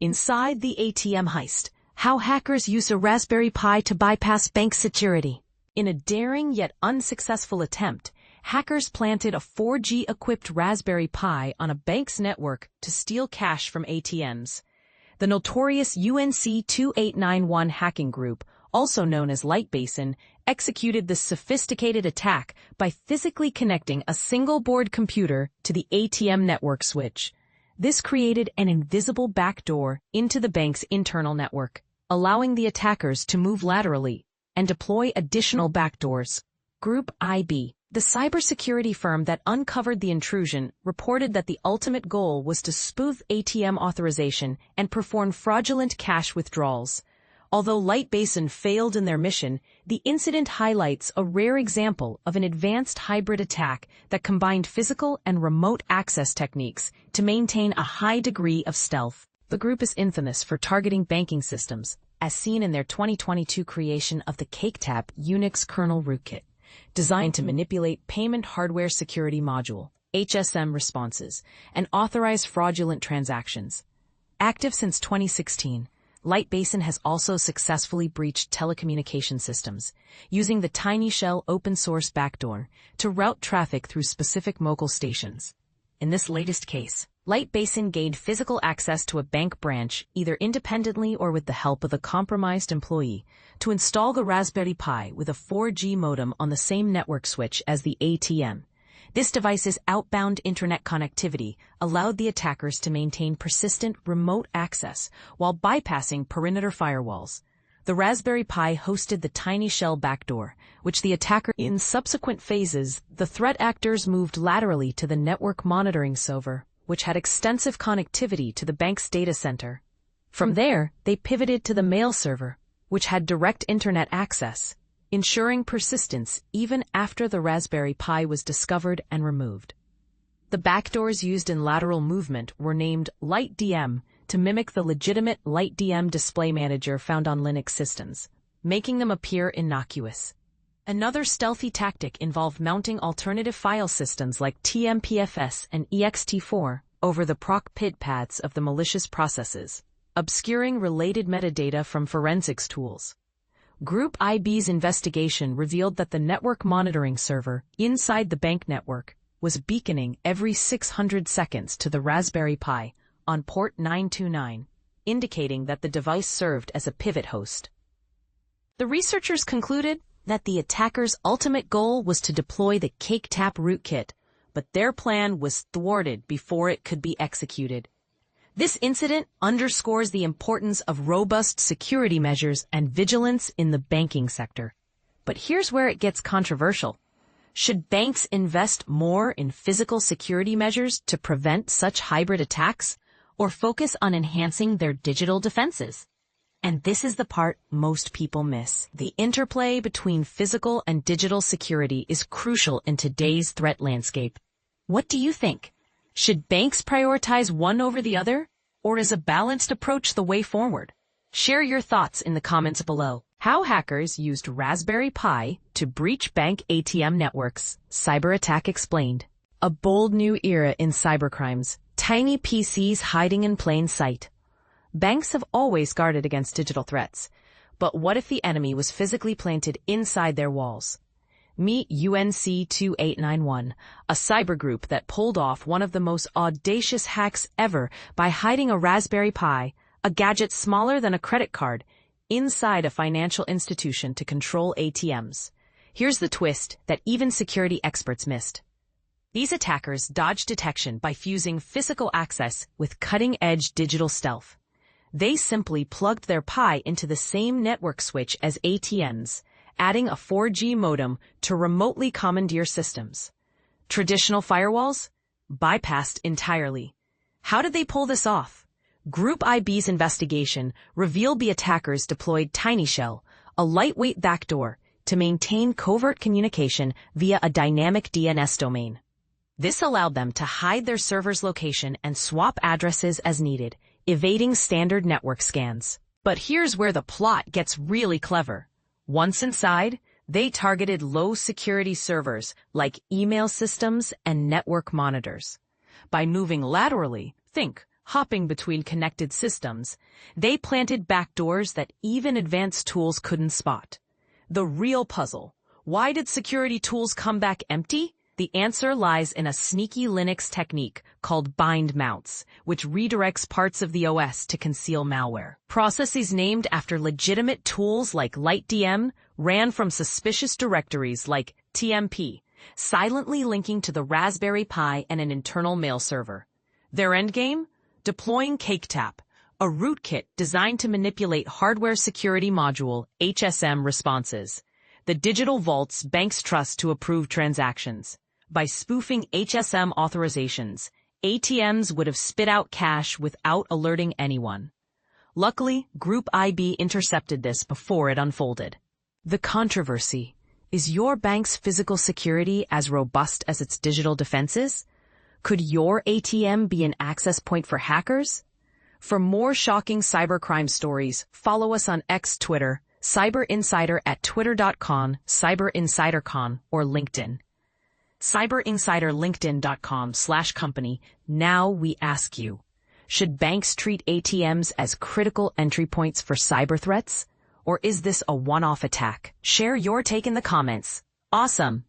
Inside the ATM heist, how hackers use a Raspberry Pi to bypass bank security. In a daring yet unsuccessful attempt, hackers planted a 4G-equipped Raspberry Pi on a bank's network to steal cash from ATMs. The notorious UNC 2891 hacking group, also known as LightBasin, executed this sophisticated attack by physically connecting a single-board computer to the ATM network switch. This created an invisible backdoor into the bank's internal network, allowing the attackers to move laterally and deploy additional backdoors. Group IB, the cybersecurity firm that uncovered the intrusion, reported that the ultimate goal was to spoof ATM authorization and perform fraudulent cash withdrawals. Although LightBasin failed in their mission, the incident highlights a rare example of an advanced hybrid attack that combined physical and remote access techniques to maintain a high degree of stealth. The group is infamous for targeting banking systems, as seen in their 2022 creation of the Caketap Unix kernel Rootkit, designed to manipulate payment hardware security module (HSM) responses and authorize fraudulent transactions. Active since 2016, LightBasin has also successfully breached telecommunication systems, using the TinyShell open-source backdoor to route traffic through specific local stations. In this latest case, LightBasin gained physical access to a bank branch, either independently or with the help of a compromised employee, to install the Raspberry Pi with a 4G modem on the same network switch as the ATM. This device's outbound internet connectivity allowed the attackers to maintain persistent remote access while bypassing perimeter firewalls. The Raspberry Pi hosted the TinyShell backdoor, which the attacker. In subsequent phases, the threat actors moved laterally to the network monitoring server, which had extensive connectivity to the bank's data center. From there, they pivoted to the mail server, which had direct internet access, ensuring persistence even after the Raspberry Pi was discovered and removed. The backdoors used in lateral movement were named LightDM to mimic the legitimate LightDM display manager found on Linux systems, making them appear innocuous. Another stealthy tactic involved mounting alternative file systems like TMPFS and ext4 over the proc PID paths of the malicious processes, obscuring related metadata from forensics tools. Group IB's investigation revealed that the network monitoring server inside the bank network was beaconing every 600 seconds to the Raspberry Pi on port 929, indicating that the device served as a pivot host. The researchers concluded that the attackers' ultimate goal was to deploy the Caketap Rootkit, but their plan was thwarted before it could be executed. This incident underscores the importance of robust security measures and vigilance in the banking sector. But here's where it gets controversial. Should banks invest more in physical security measures to prevent such hybrid attacks, or focus on enhancing their digital defenses? And this is the part most people miss. The interplay between physical and digital security is crucial in today's threat landscape. What do you think? Should banks prioritize one over the other, or is a balanced approach the way forward? Share your thoughts in the comments below. How hackers used Raspberry Pi to breach bank ATM networks, Cyberattack explained. A bold new era in cybercrimes, tiny PCs hiding in plain sight. Banks have always guarded against digital threats, but what if the enemy was physically planted inside their walls? Meet UNC 2891, a cyber group that pulled off one of the most audacious hacks ever by hiding a Raspberry Pi, a gadget smaller than a credit card, inside a financial institution to control ATMs. Here's the twist that even security experts missed. These attackers dodged detection by fusing physical access with cutting-edge digital stealth. They simply plugged their Pi into the same network switch as ATMs, adding a 4G modem to remotely commandeer systems. Traditional firewalls? Bypassed entirely. How did they pull this off? Group IB's investigation revealed the attackers deployed TinyShell, a lightweight backdoor, to maintain covert communication via a dynamic DNS domain. This allowed them to hide their server's location and swap addresses as needed, evading standard network scans. But here's where the plot gets really clever. Once inside, they targeted low-security servers like email systems and network monitors. By moving laterally, think hopping between connected systems. They planted backdoors that even advanced tools couldn't spot. The real puzzle: why did security tools come back empty? The answer lies in a sneaky Linux technique called bind mounts, which redirects parts of the OS to conceal malware. Processes named after legitimate tools like LightDM ran from suspicious directories like TMP, silently linking to the Raspberry Pi and an internal mail server. Their endgame? Deploying Caketap, a rootkit designed to manipulate hardware security module HSM responses, the digital vaults banks trust to approve transactions. By spoofing HSM authorizations, ATMs would have spit out cash without alerting anyone. Luckily, Group IB intercepted this before it unfolded. The controversy: is your bank's physical security as robust as its digital defenses? Could your ATM be an access point for hackers? For more shocking cybercrime stories, follow us on X, Twitter, CyberInsider at twitter.com, CyberInsiderCon, or LinkedIn. CyberInsiderLinkedIn.com/company. Now we ask you, should banks treat ATMs as critical entry points for cyber threats? Or is this a one-off attack? Share your take in the comments. Awesome!